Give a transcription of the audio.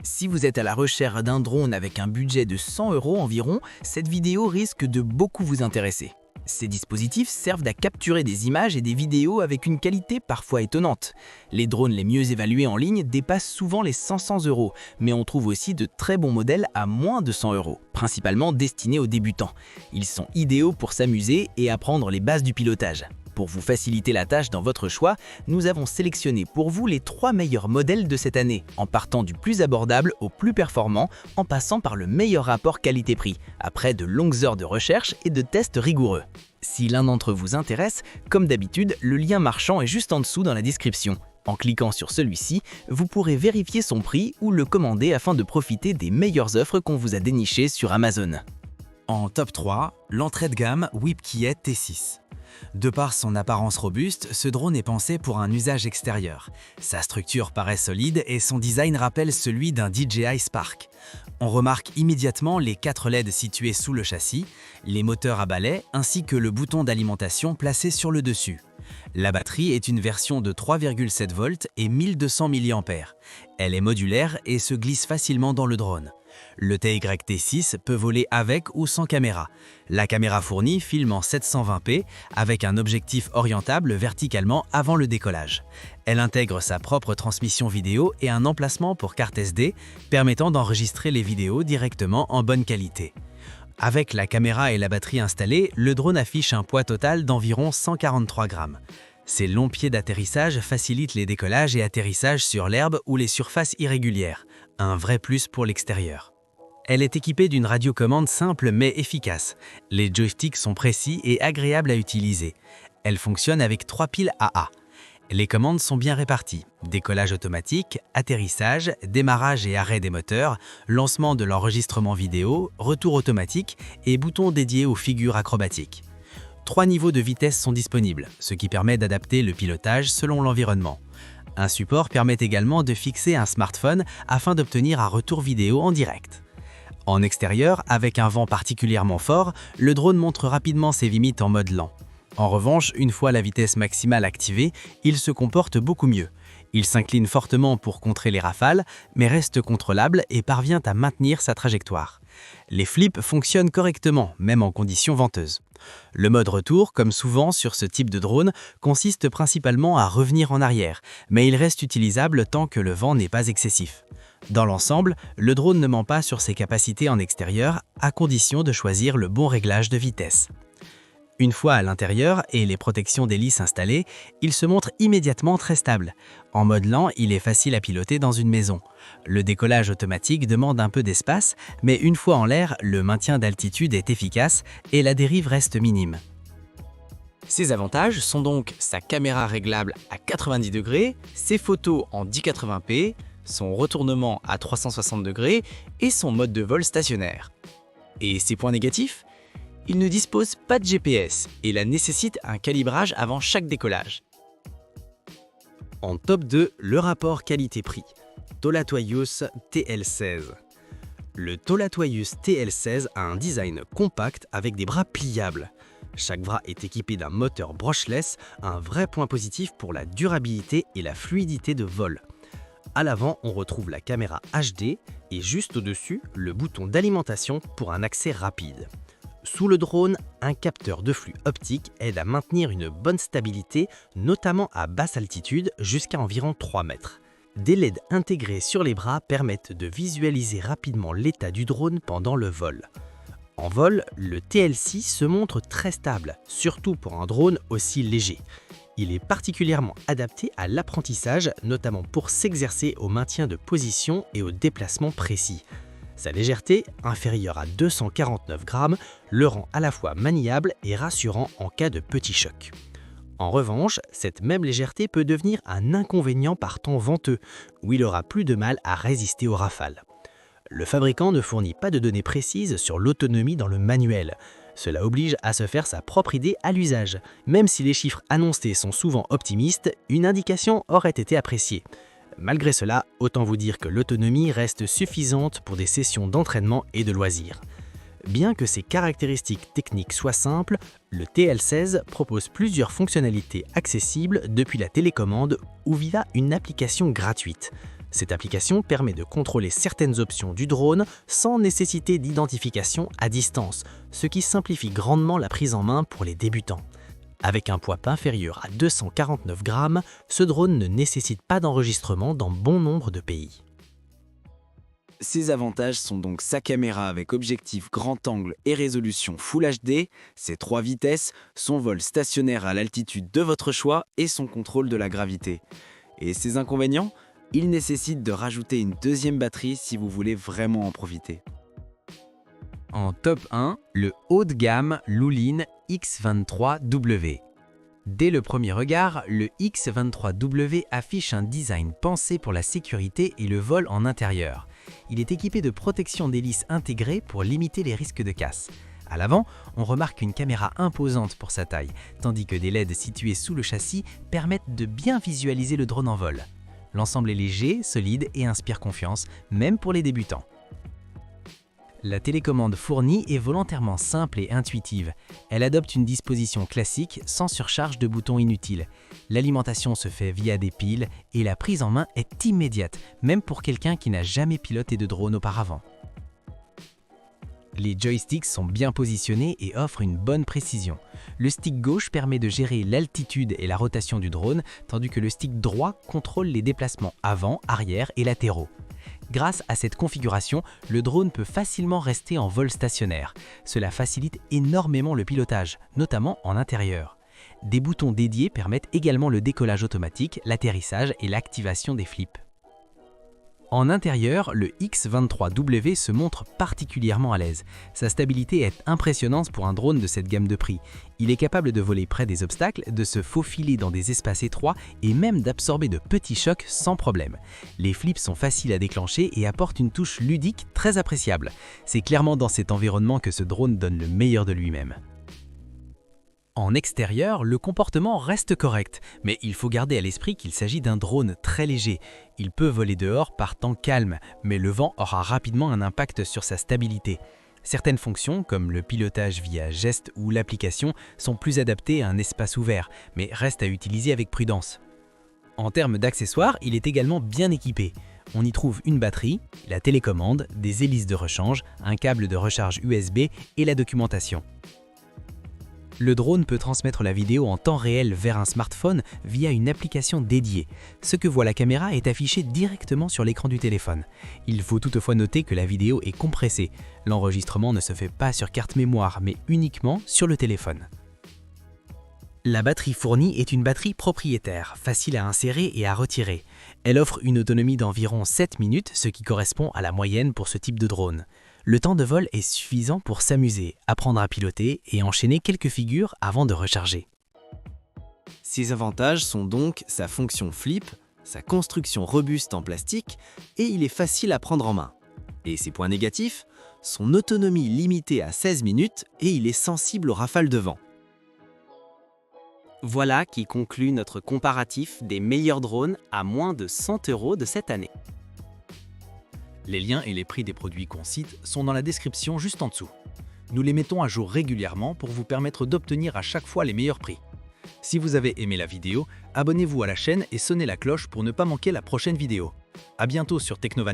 Si vous êtes à la recherche d'un drone avec un budget de 100 € environ, cette vidéo risque de beaucoup vous intéresser. Ces dispositifs servent à capturer des images et des vidéos avec une qualité parfois étonnante. Les drones les mieux évalués en ligne dépassent souvent les 500 €, mais on trouve aussi de très bons modèles à moins de 100 €, principalement destinés aux débutants. Ils sont idéaux pour s'amuser et apprendre les bases du pilotage. Pour vous faciliter la tâche dans votre choix, nous avons sélectionné pour vous les 3 meilleurs modèles de cette année, en partant du plus abordable au plus performant, en passant par le meilleur rapport qualité-prix, après de longues heures de recherche et de tests rigoureux. Si l'un d'entre vous intéresse, comme d'habitude, le lien marchand est juste en dessous dans la description. En cliquant sur celui-ci, vous pourrez vérifier son prix ou le commander afin de profiter des meilleures offres qu'on vous a dénichées sur Amazon. En top 3, l'entrée de gamme Whipkey T6. De par son apparence robuste, ce drone est pensé pour un usage extérieur. Sa structure paraît solide et son design rappelle celui d'un DJI Spark. On remarque immédiatement les 4 LED situés sous le châssis, les moteurs à balai ainsi que le bouton d'alimentation placé sur le dessus. La batterie est une version de 3,7 volts et 1200 mAh. Elle est modulaire et se glisse facilement dans le drone. Le TYT6 peut voler avec ou sans caméra. La caméra fournie filme en 720p avec un objectif orientable verticalement avant le décollage. Elle intègre sa propre transmission vidéo et un emplacement pour carte SD permettant d'enregistrer les vidéos directement en bonne qualité. Avec la caméra et la batterie installées, le drone affiche un poids total d'environ 143 grammes. Ses longs pieds d'atterrissage facilitent les décollages et atterrissages sur l'herbe ou les surfaces irrégulières, un vrai plus pour l'extérieur. Elle est équipée d'une radiocommande simple mais efficace. Les joysticks sont précis et agréables à utiliser. Elle fonctionne avec 3 piles AA. Les commandes sont bien réparties. Décollage automatique, atterrissage, démarrage et arrêt des moteurs, lancement de l'enregistrement vidéo, retour automatique et bouton dédié aux figures acrobatiques. 3 niveaux de vitesse sont disponibles, ce qui permet d'adapter le pilotage selon l'environnement. Un support permet également de fixer un smartphone afin d'obtenir un retour vidéo en direct. En extérieur, avec un vent particulièrement fort, le drone montre rapidement ses limites en mode lent. En revanche, une fois la vitesse maximale activée, il se comporte beaucoup mieux. Il s'incline fortement pour contrer les rafales, mais reste contrôlable et parvient à maintenir sa trajectoire. Les flips fonctionnent correctement, même en conditions venteuses. Le mode retour, comme souvent sur ce type de drone, consiste principalement à revenir en arrière, mais il reste utilisable tant que le vent n'est pas excessif. Dans l'ensemble, le drone ne ment pas sur ses capacités en extérieur, à condition de choisir le bon réglage de vitesse. Une fois à l'intérieur et les protections d'hélice installées, il se montre immédiatement très stable. En mode lent, il est facile à piloter dans une maison. Le décollage automatique demande un peu d'espace, mais une fois en l'air, le maintien d'altitude est efficace et la dérive reste minime. Ses avantages sont donc sa caméra réglable à 90 degrés, ses photos en 1080p, son retournement à 360 degrés et son mode de vol stationnaire. Et ses points négatifs ? Il ne dispose pas de GPS et la nécessite un calibrage avant chaque décollage. En top 2, le rapport qualité-prix. Tolatoius TL16. Le Tolatoius TL16 a un design compact avec des bras pliables. Chaque bras est équipé d'un moteur brushless, un vrai point positif pour la durabilité et la fluidité de vol. À l'avant, on retrouve la caméra HD et juste au-dessus, le bouton d'alimentation pour un accès rapide. Sous le drone, un capteur de flux optique aide à maintenir une bonne stabilité, notamment à basse altitude jusqu'à environ 3 mètres. Des LED intégrés sur les bras permettent de visualiser rapidement l'état du drone pendant le vol. En vol, le TL6 se montre très stable, surtout pour un drone aussi léger. Il est particulièrement adapté à l'apprentissage, notamment pour s'exercer au maintien de position et au déplacement précis. Sa légèreté, inférieure à 249 grammes, le rend à la fois maniable et rassurant en cas de petit choc. En revanche, cette même légèreté peut devenir un inconvénient par temps venteux, où il aura plus de mal à résister aux rafales. Le fabricant ne fournit pas de données précises sur l'autonomie dans le manuel. Cela oblige à se faire sa propre idée à l'usage. Même si les chiffres annoncés sont souvent optimistes, une indication aurait été appréciée. Malgré cela, autant vous dire que l'autonomie reste suffisante pour des sessions d'entraînement et de loisirs. Bien que ses caractéristiques techniques soient simples, le TL16 propose plusieurs fonctionnalités accessibles depuis la télécommande ou via une application gratuite. Cette application permet de contrôler certaines options du drone sans nécessité d'identification à distance, ce qui simplifie grandement la prise en main pour les débutants. Avec un poids inférieur à 249 grammes, ce drone ne nécessite pas d'enregistrement dans bon nombre de pays. Ses avantages sont donc sa caméra avec objectif grand angle et résolution Full HD, ses 3 vitesses, son vol stationnaire à l'altitude de votre choix et son contrôle de la gravité. Et ses inconvénients? Il nécessite de rajouter une deuxième batterie si vous voulez vraiment en profiter. En top 1, le haut de gamme Lulin X23W. Dès le premier regard, le X23W affiche un design pensé pour la sécurité et le vol en intérieur. Il est équipé de protection d'hélice intégrée pour limiter les risques de casse. À l'avant, on remarque une caméra imposante pour sa taille, tandis que des LED situés sous le châssis permettent de bien visualiser le drone en vol. L'ensemble est léger, solide et inspire confiance, même pour les débutants. La télécommande fournie est volontairement simple et intuitive. Elle adopte une disposition classique sans surcharge de boutons inutiles. L'alimentation se fait via des piles et la prise en main est immédiate, même pour quelqu'un qui n'a jamais piloté de drone auparavant. Les joysticks sont bien positionnés et offrent une bonne précision. Le stick gauche permet de gérer l'altitude et la rotation du drone, tandis que le stick droit contrôle les déplacements avant, arrière et latéraux. Grâce à cette configuration, le drone peut facilement rester en vol stationnaire. Cela facilite énormément le pilotage, notamment en intérieur. Des boutons dédiés permettent également le décollage automatique, l'atterrissage et l'activation des flips. En intérieur, le X23W se montre particulièrement à l'aise. Sa stabilité est impressionnante pour un drone de cette gamme de prix. Il est capable de voler près des obstacles, de se faufiler dans des espaces étroits et même d'absorber de petits chocs sans problème. Les flips sont faciles à déclencher et apportent une touche ludique très appréciable. C'est clairement dans cet environnement que ce drone donne le meilleur de lui-même. En extérieur, le comportement reste correct, mais il faut garder à l'esprit qu'il s'agit d'un drone très léger. Il peut voler dehors par temps calme, mais le vent aura rapidement un impact sur sa stabilité. Certaines fonctions, comme le pilotage via geste ou l'application, sont plus adaptées à un espace ouvert, mais restent à utiliser avec prudence. En termes d'accessoires, il est également bien équipé. On y trouve une batterie, la télécommande, des hélices de rechange, un câble de recharge USB et la documentation. Le drone peut transmettre la vidéo en temps réel vers un smartphone via une application dédiée. Ce que voit la caméra est affiché directement sur l'écran du téléphone. Il faut toutefois noter que la vidéo est compressée. L'enregistrement ne se fait pas sur carte mémoire, mais uniquement sur le téléphone. La batterie fournie est une batterie propriétaire, facile à insérer et à retirer. Elle offre une autonomie d'environ 7 minutes, ce qui correspond à la moyenne pour ce type de drone. Le temps de vol est suffisant pour s'amuser, apprendre à piloter et enchaîner quelques figures avant de recharger. Ses avantages sont donc sa fonction flip, sa construction robuste en plastique et il est facile à prendre en main. Et ses points négatifs? Son autonomie limitée à 16 minutes et il est sensible aux rafales de vent. Voilà qui conclut notre comparatif des meilleurs drones à moins de 100 € de cette année. Les liens et les prix des produits qu'on cite sont dans la description juste en dessous. Nous les mettons à jour régulièrement pour vous permettre d'obtenir à chaque fois les meilleurs prix. Si vous avez aimé la vidéo, abonnez-vous à la chaîne et sonnez la cloche pour ne pas manquer la prochaine vidéo. À bientôt sur Technova.